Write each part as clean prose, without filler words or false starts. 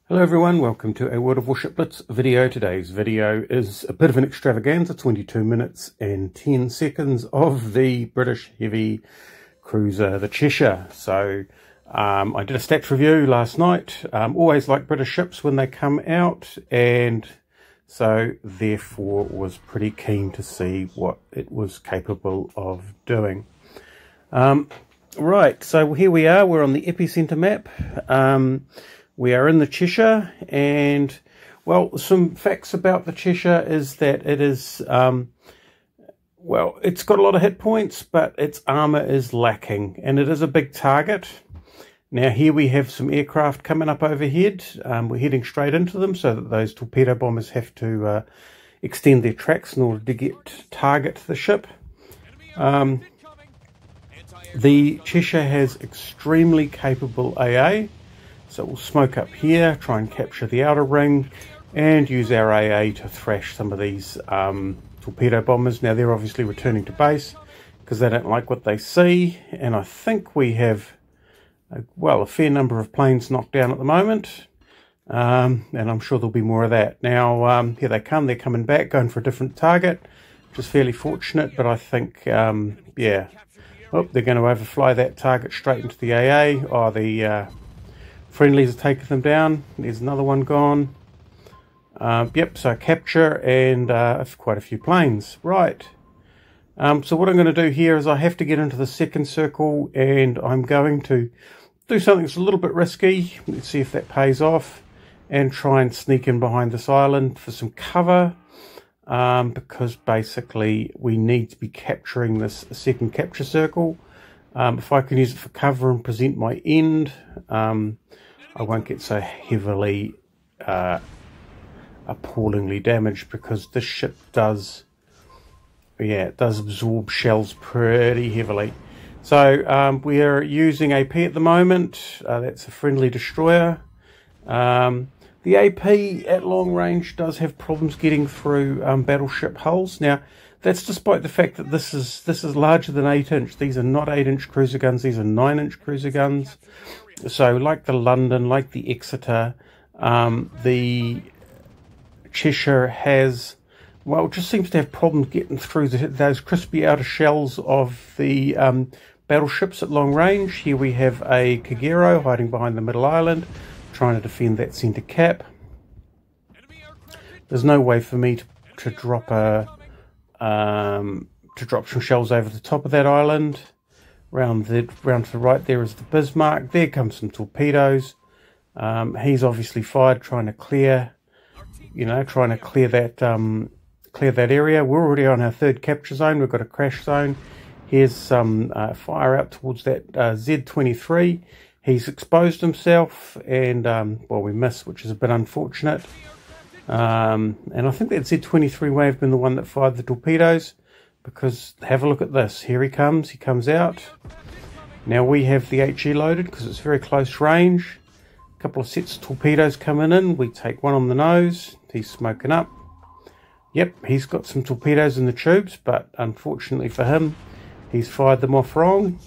Hello everyone, welcome to a World of Warship Blitz video. Today's video is a bit of an extravaganza, 22 minutes and 10 seconds of the British heavy cruiser, the Cheshire. So I did a stats review last night. Always like British ships when they come out, and so therefore was pretty keen to see what it was capable of doing. Right, so here we are, we're on the epicenter map. We are in the Cheshire, and well, some facts about the Cheshire is that it is, well, it's got a lot of hit points, but its armour is lacking, and it is a big target. Now here we have some aircraft coming up overhead. We're heading straight into them so that those torpedo bombers have to extend their tracks in order to target the ship. The Cheshire has extremely capable AA. So we'll smoke up here, try and capture the outer ring, and use our AA to thrash some of these torpedo bombers. Now they're obviously returning to base because they don't like what they see, and I think we have, well, a fair number of planes knocked down at the moment, and I'm sure there'll be more of that. Now here they come, they're coming back, going for a different target, which is fairly fortunate, but I think, yeah, oh, they're going to overfly that target straight into the AA. Oh, the friendlies are taking them down. There's another one gone. Yep, so capture and quite a few planes. Right. So what I'm going to do here is I have to get into the second circle, and I'm going to do something that's a little bit risky. Let's see if that pays off, and try and sneak in behind this island for some cover, because basically we need to be capturing this second capture circle. If I can use it for cover and present my end, I won't get so heavily, appallingly damaged, because this ship does, yeah, it does absorb shells pretty heavily. So we are using AP at the moment. That's a friendly destroyer. The AP at long range does have problems getting through battleship hulls. Now that's despite the fact that this is larger than 8-inch. These are not 8-inch cruiser guns. These are 9-inch cruiser guns. So like the London, like the Exeter, the Cheshire has, well, just seems to have problems getting through those crispy outer shells of the battleships at long range. Here we have a Kagero hiding behind the middle island, trying to defend that centre cap. There's no way for me to drop some shells over the top of that island. Round to the right there is the Bismarck. There comes some torpedoes. He's obviously fired, trying to clear, that area. We're already on our third capture zone. We've got a crash zone. Here's some fire out towards that Z23. He's exposed himself, and well, we missed, which is a bit unfortunate. And I think that Z23 may have been the one that fired the torpedoes, because have a look at this. Here he comes out. Now we have the HE loaded because it's very close range. A couple of sets of torpedoes coming in. We take one on the nose. He's smoking up. Yep, he's got some torpedoes in the tubes, but unfortunately for him, he's fired them off wrong.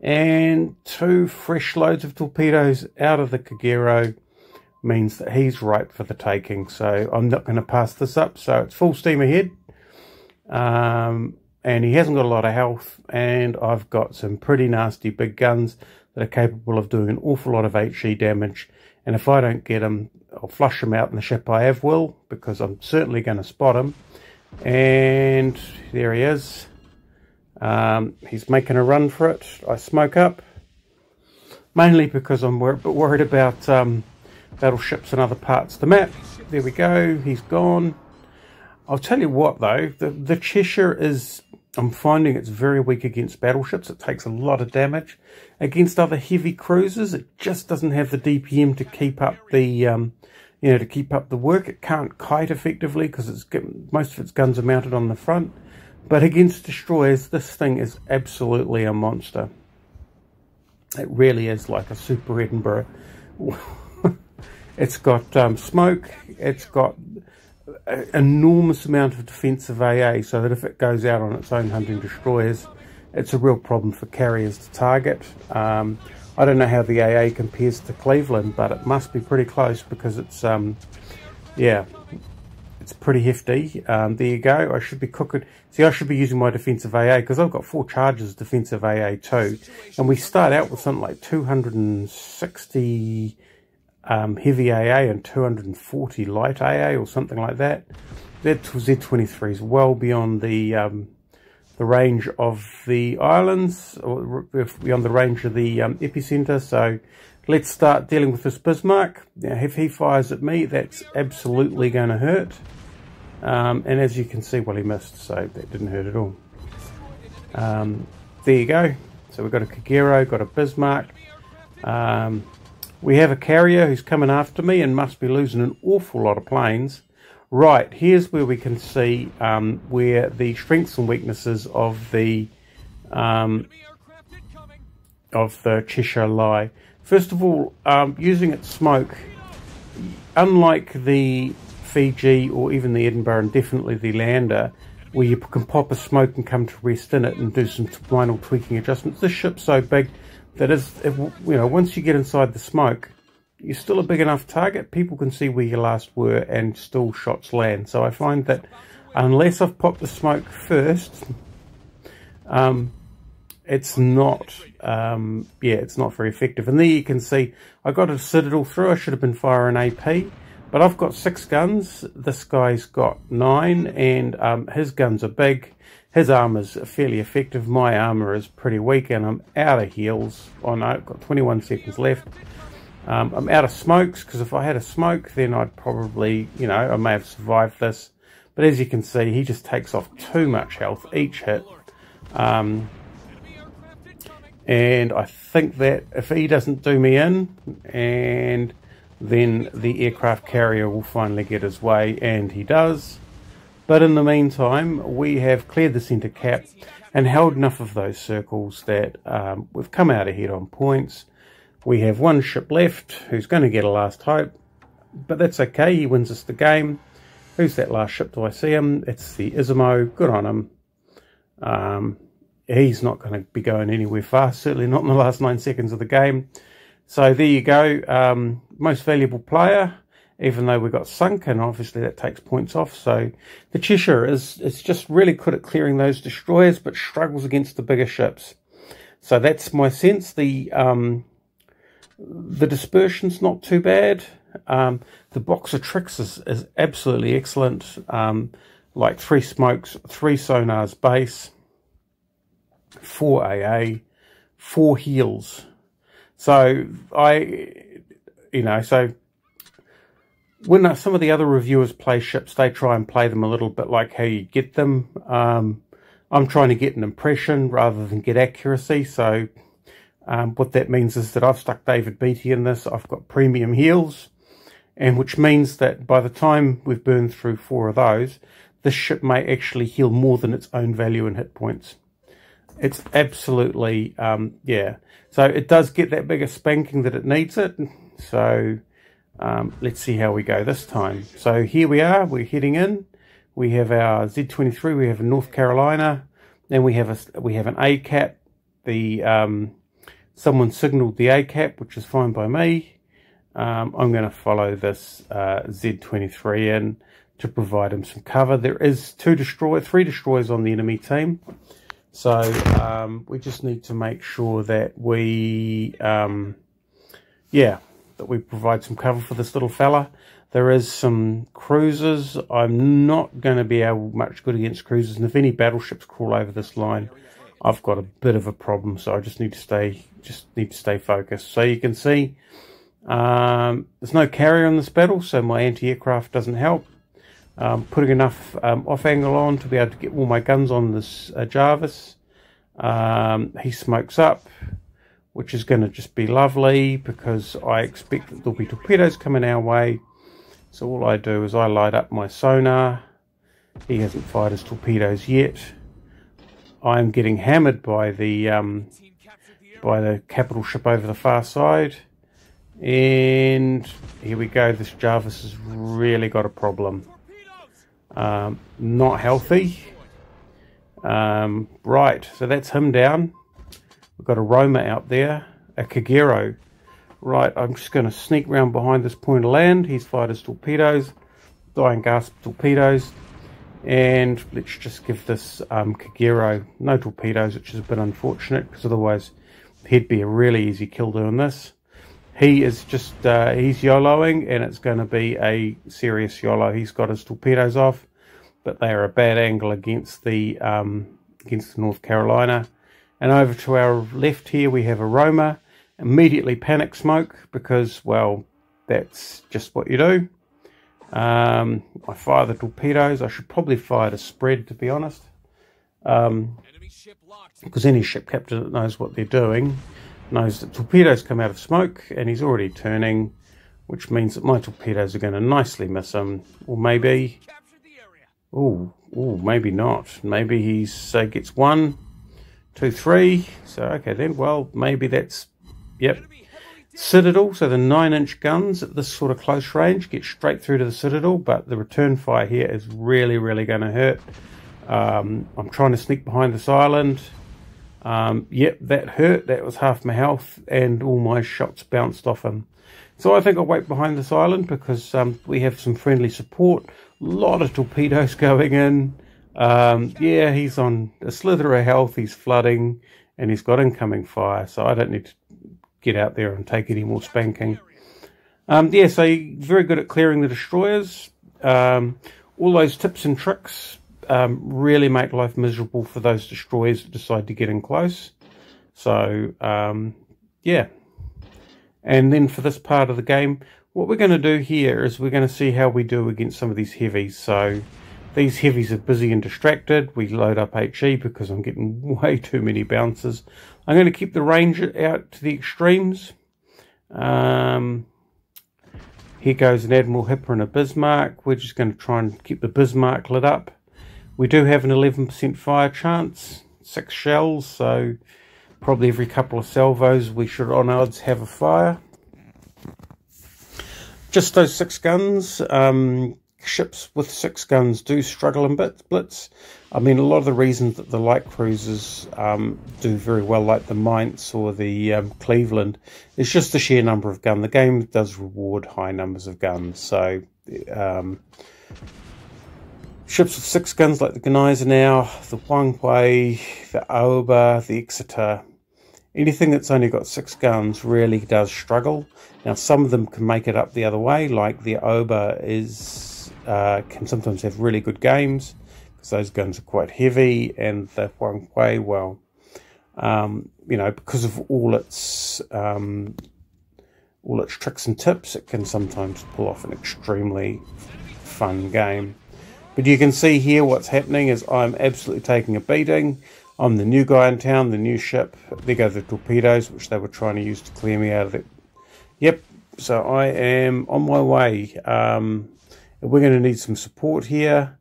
And 2 fresh loads of torpedoes out of the Kagero means that he's ripe for the taking. So I'm not going to pass this up. So it's full steam ahead. And he hasn't got a lot of health, and I've got some pretty nasty big guns that are capable of doing an awful lot of HE damage, and if I don't get him, I'll flush him out in the ship I have will, because I'm certainly going to spot him. And there he is. He's making a run for it. I smoke up, mainly because I'm a bit worried about battleships and other parts of the map. There we go, he's gone. I'll tell you what though, the Cheshire is, I'm finding it's very weak against battleships. It takes a lot of damage. Against other heavy cruisers, it just doesn't have the DPM to keep up the, to keep up the work. It can't kite effectively because most of its guns are mounted on the front. But against destroyers, this thing is absolutely a monster. It really is like a Super Edinburgh. It's got smoke. It's got enormous amount of defensive AA, so that if it goes out on its own hunting destroyers, it's a real problem for carriers to target. I don't know how the AA compares to Cleveland, but it must be pretty close because it's, yeah, it's pretty hefty. There you go. I should be cooking. See, I should be using my defensive AA because I've got 4 charges defensive AA too. And we start out with something like 260 heavy AA and 240 light AA or something like that. That Z23 is well beyond the range of the islands, or beyond the range of the epicenter. So let's start dealing with this Bismarck. Now, if he fires at me, that's absolutely going to hurt. And as you can see, well, he missed, so that didn't hurt at all. There you go. So we've got a Kagero, got a Bismarck. We have a carrier who's coming after me and must be losing an awful lot of planes. Right, here's where we can see where the strengths and weaknesses of the Cheshire lie. First of all, using its smoke, unlike the Fiji or even the Edinburgh and definitely the Lander, where you can pop a smoke and come to rest in it and do some minor tweaking adjustments, this ship's so big that once you get inside the smoke, you're still a big enough target. People can see where you last were and still shots land. So I find that unless I've popped the smoke first, it's not it's not very effective. And there you can see I got a Citadel through. I should have been firing AP, but I've got 6 guns. This guy's got 9, and his guns are big. His armor's fairly effective. My armor is pretty weak, and I'm out of heals. Oh no, I've got 21 seconds left. I'm out of smokes, because if I had a smoke, then I'd probably, I may have survived this. But as you can see, he just takes off too much health each hit. And I think that if he doesn't do me in, and then the aircraft carrier will finally get his way, and he does. But in the meantime, we have cleared the centre cap and held enough of those circles that we've come out ahead on points. We have 1 ship left who's going to get a last hope, but that's okay. He wins us the game. Who's that last ship? Do I see him? It's the Isimo. Good on him. He's not going to be going anywhere fast, certainly not in the last 9 seconds of the game. So there you go. Most valuable player, even though we got sunk, and obviously that takes points off. So the Cheshire is just really good at clearing those destroyers, but struggles against the bigger ships. So that's my sense. The dispersion's not too bad. The box of tricks is absolutely excellent. Like 3 smokes, 3 sonars base, 4 AA, 4 heals. So so when some of the other reviewers play ships, they try and play them a little bit like how you get them. I'm trying to get an impression rather than get accuracy. So what that means is that I've stuck David Beatty in this. I've got premium heals, and which means that by the time we've burned through 4 of those, this ship may actually heal more than its own value in hit points. It's absolutely, So it does get that bigger spanking that it needs it. So let's see how we go this time. So here we are. We're heading in. We have our Z23. We have a North Carolina. Then we have an ACAP. Someone signaled the ACAP, which is fine by me. I'm going to follow this Z23 in to provide him some cover. There is 3 destroyers on the enemy team. So we just need to make sure that we, that we provide some cover for this little fella. There is some cruisers. I'm not going to be much good against cruisers, and if any battleships crawl over this line, I've got a bit of a problem. So I just need to stay focused. So you can see there's no carrier in this battle, so my anti-aircraft doesn't help. Putting enough off angle on to be able to get all my guns on this Jarvis. He smokes up, which is going to just be lovely because I expect that there'll be torpedoes coming our way. So all I do is I light up my sonar. He hasn't fired his torpedoes yet. I'm getting hammered by the capital ship over the far side. And here we go. This Jarvis has really got a problem. Not healthy. Right, so that's him down. We've got a Roma out there. a Kagero. Right, I'm just going to sneak round behind this point of land. He's fired his torpedoes, dying gasp torpedoes, and let's just give this Kagero no torpedoes, which is a bit unfortunate because otherwise he'd be a really easy kill doing this. He is just he's YOLOing, and it's going to be a serious YOLO. He's got his torpedoes off, but they are a bad angle against the North Carolina. And over to our left here we have a Roma. Immediately panic smoke because, well, that's just what you do. I fire the torpedoes. I should probably fire the spread, to be honest, because any ship captain that knows what they're doing knows that torpedoes come out of smoke, and he's already turning, which means that my torpedoes are going to nicely miss him. Or maybe, maybe not. Maybe he's gets 1, 2, 3. So okay then. Well, maybe that's. Yep. Citadel, so the 9-inch guns at this sort of close range get straight through to the Citadel, but the return fire here is really, really going to hurt. I'm trying to sneak behind this island. Yep, that hurt. That was half my health, and all my shots bounced off him. So I think I'll wait behind this island because we have some friendly support. A lot of torpedoes going in. Yeah, he's on a slither of health. He's flooding, and he's got incoming fire, so I don't need to get out there and take any more spanking. Yeah, so very good at clearing the destroyers. All those tips and tricks really make life miserable for those destroyers that decide to get in close. So, yeah. And then for this part of the game, what we're going to do here is we're going to see how we do against some of these heavies. So these heavies are busy and distracted. We load up HE because I'm getting way too many bounces. I'm going to keep the range out to the extremes. Here goes an Admiral Hipper and a Bismarck. We're just going to try and keep the Bismarck lit up. We do have an 11% fire chance, 6 shells, so probably every couple of salvos we should on odds have a fire. Just those 6 guns. Ships with 6 guns do struggle in Blitz. I mean, a lot of the reasons that the light cruisers do very well, like the Mainz or the Cleveland, is just the sheer number of gun. The game does reward high numbers of guns. So ships with 6 guns like the Gneisenau, the Huanghui, the Aoba, the Exeter, anything that's only got 6 guns really does struggle. Now, some of them can make it up the other way, like the Aoba can sometimes have really good games because those guns are quite heavy, and the Huanghui, well, you know, because of all its tricks and tips, it can sometimes pull off an extremely fun game. But you can see here what's happening is I'm absolutely taking a beating. I'm the new guy in town, the new ship. There go the torpedoes, which they were trying to use to clear me out of it. Yep, so I am on my way. We're going to need some support here,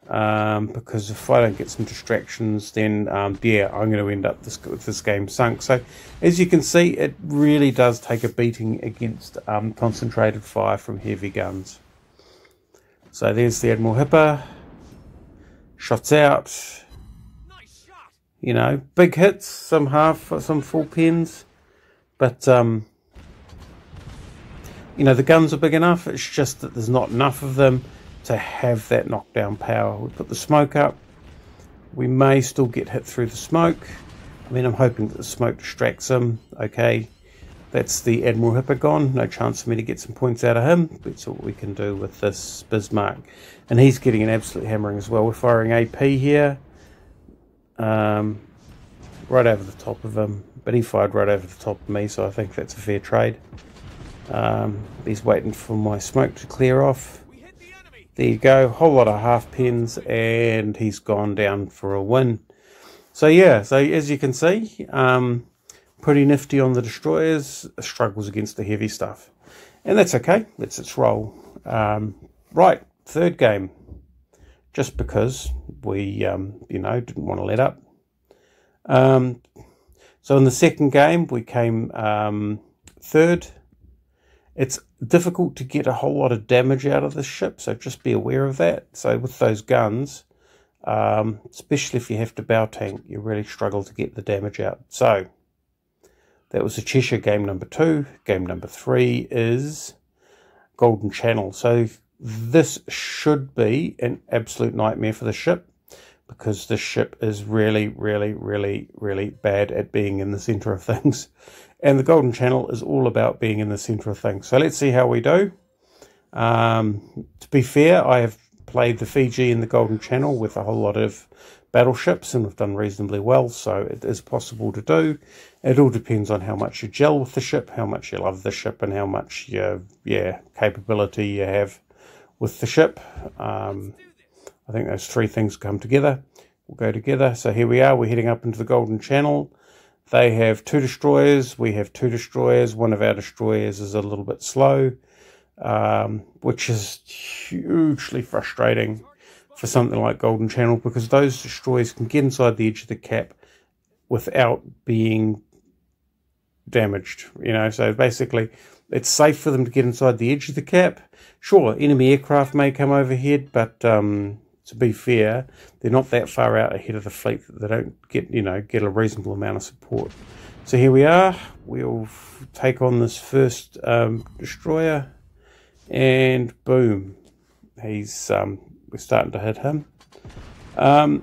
because if I don't get some distractions, then yeah, I'm going to end up with this game sunk. So as you can see, it really does take a beating against concentrated fire from heavy guns. So there's the Admiral Hipper, shots out, you know, big hits, some half, some full pens, but you know, the guns are big enough. It's just that there's not enough of them to have that knockdown power. We put the smoke up. We may still get hit through the smoke. I mean, I'm hoping that the smoke distracts him. Okay, that's the Admiral Hipper gone. No chance for me to get some points out of him. That's what we can do with this Bismarck. And he's getting an absolute hammering as well. We're firing AP here. Right over the top of him. But he fired right over the top of me, so I think that's a fair trade. He's waiting for my smoke to clear off. There you go, whole lot of half pens, and he's gone down for a win. So yeah, so as you can see, pretty nifty on the destroyers, struggles against the heavy stuff, and that's okay. That's its role. Right, third game, just because we you know, didn't want to let up. So in the second game we came third. It's difficult to get a whole lot of damage out of this ship, so just be aware of that. So with those guns, especially if you have to bow tank, you really struggle to get the damage out. So That was the Cheshire game number 2. Game number 3 is Golden Channel. So this should be an absolute nightmare for the ship, because this ship is really, really, really, really bad at being in the centre of things. And the Golden Channel is all about being in the centre of things. So let's see how we do. To be fair, I have played the Fiji in the Golden Channel with a whole lot of battleships, and we've done reasonably well, so it is possible to do. It all depends on how much you gel with the ship, how much you love the ship, and how much capability you have with the ship. I think those 3 things come together, will go together. So here we are, we're heading up into the Golden Channel. They have 2 destroyers, we have 2 destroyers. One of our destroyers is a little bit slow, which is hugely frustrating for something like Golden Channel, because those destroyers can get inside the edge of the cap without being damaged, you know. So basically it's safe for them to get inside the edge of the cap. Sure, enemy aircraft may come overhead, but to be fair, they're not that far out ahead of the fleet that they don't get a reasonable amount of support. So here we are, we'll take on this first destroyer, and boom, he's we're starting to hit him. Now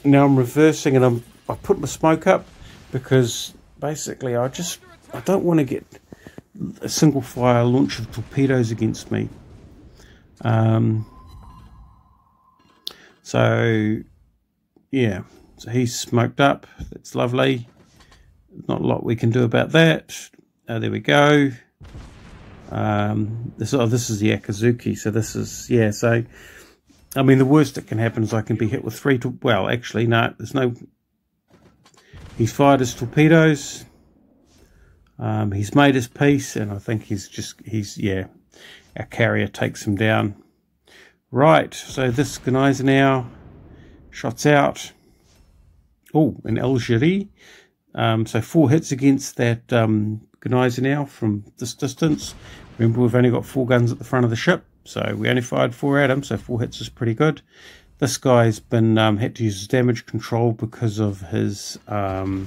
I'm reversing, and I put my smoke up because basically I don't want to get a single fire launch of torpedoes against me. So yeah, so he's smoked up. That's lovely. Not a lot we can do about that. There we go. This is the Akazuki, so this is, yeah, so I mean, the worst that can happen is I can be hit with 3 well, actually no, there's no, he's fired his torpedoes, he's made his peace, and I think he's our carrier takes him down. Right, so this Gneiser now shots out. Oh, an Algerie. So 4 hits against that Gneiser now from this distance. Remember, we've only got 4 guns at the front of the ship, so we only fired 4 at him, so 4 hits is pretty good. This guy's been had to use his damage control because of his to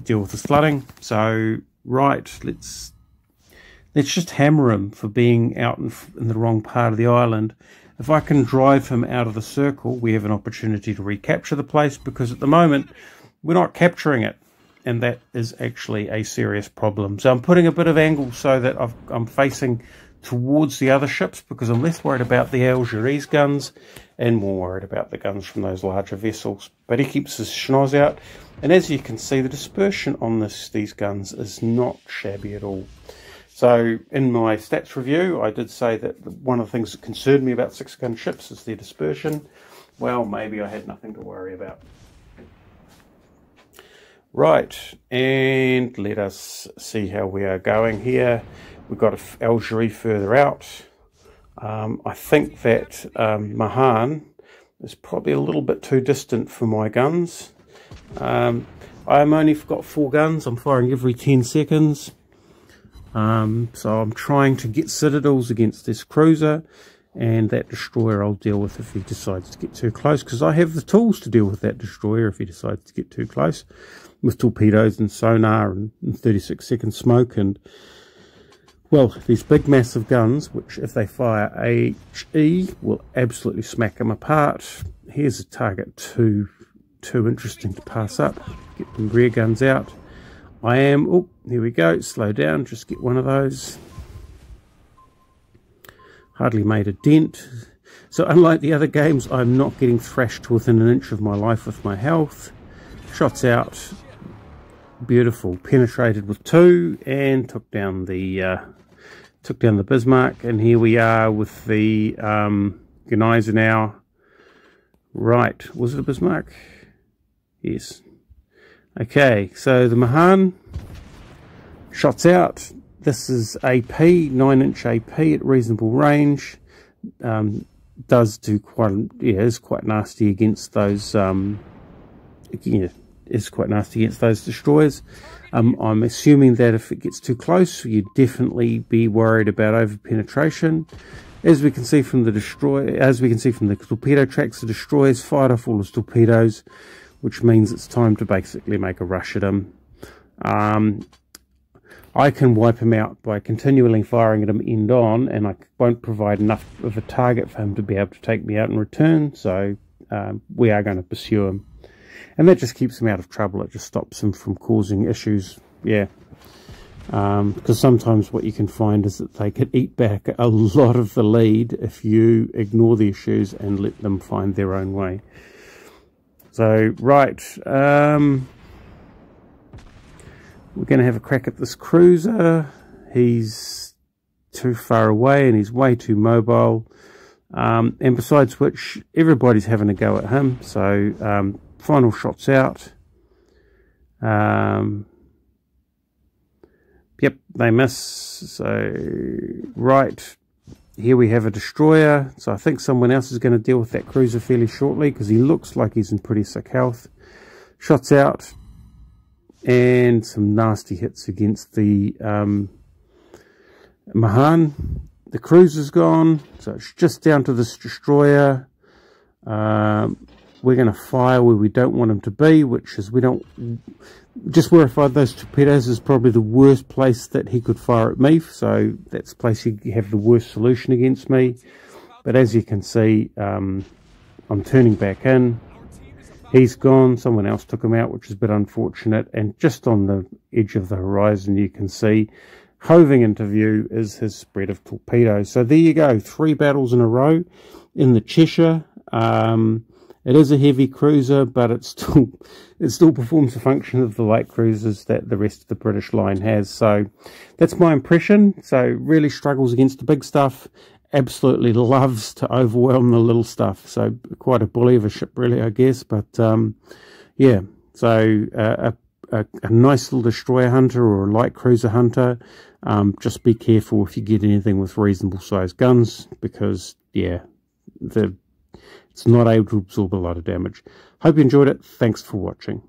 deal with his flooding. So right, let's just hammer him for being out in the wrong part of the island. If I can drive him out of the circle, we have an opportunity to recapture the place, because at the moment we're not capturing it, and that is actually a serious problem. So I'm putting a bit of angle so that I'm facing towards the other ships, because I'm less worried about the Algerie's guns and more worried about the guns from those larger vessels. But he keeps his schnoz out, and as you can see, the dispersion on these guns is not shabby at all. So in my stats review, I did say that one of the things that concerned me about 6-gun ships is their dispersion. Well, maybe I had nothing to worry about. Right, and let us see how we are going here. We've got Algerie further out. I think that Mahan is probably a little bit too distant for my guns. I'm only got 4 guns. I'm firing every 10 seconds. So I'm trying to get citadels against this cruiser, and that destroyer I'll deal with if he decides to get too close, because I have the tools to deal with that destroyer if he decides to get too close, with torpedoes and sonar and 36-second smoke, and well, these big massive guns, which if they fire HE will absolutely smack them apart. Here's a target too interesting to pass up. Get the rear guns out. Oh, here we go, slow down, just get one of those. Hardly made a dent. So unlike the other games, I'm not getting thrashed to within an inch of my life with my health. Shots out, beautiful, penetrated with 2 and took down the Bismarck. And here we are with the Gneiser now. Right, was it a Bismarck? Yes. Okay, so the Mahan shots out. This is AP, 9-inch AP at reasonable range. Does do quite, is quite nasty against those. Is quite nasty against those destroyers. I'm assuming that if it gets too close, you'd definitely be worried about over penetration. As we can see from the torpedo tracks, the destroyers fired off all his torpedoes, which means it's time to basically make a rush at him. I can wipe him out by continually firing at him end on, and I won't provide enough of a target for him to be able to take me out in return, so we are going to pursue him. And that just keeps him out of trouble. It just stops him from causing issues, yeah. Because sometimes what you can find is that they can eat back a lot of the lead if you ignore the issues and let them find their own way. So, right, we're going to have a crack at this cruiser. He's too far away and he's way too mobile. And besides which, everybody's having a go at him. So, final shots out. Yep, they miss. So, right, here we have a destroyer. So I think someone else is going to deal with that cruiser fairly shortly, because he looks like he's in pretty sick health. Shots out. And some nasty hits against the Mahan. The cruiser's gone, so it's just down to this destroyer. We're going to fire where we don't want him to be, which is we don't... Just verified those torpedoes is probably the worst place that he could fire at me, so that's the place he'd have the worst solution against me. But as you can see, I'm turning back in. He's gone, someone else took him out, which is a bit unfortunate, and just on the edge of the horizon you can see, hoving into view is his spread of torpedoes. So there you go, 3 battles in a row in the Cheshire. It is a heavy cruiser, but it still performs the function of the light cruisers that the rest of the British line has. So that's my impression. So really struggles against the big stuff, absolutely loves to overwhelm the little stuff. So quite a bully of a ship, really, I guess. But yeah, so a nice little destroyer hunter or a light cruiser hunter. Just be careful if you get anything with reasonable sized guns, because yeah, it's not able to absorb a lot of damage. Hope you enjoyed it. Thanks for watching.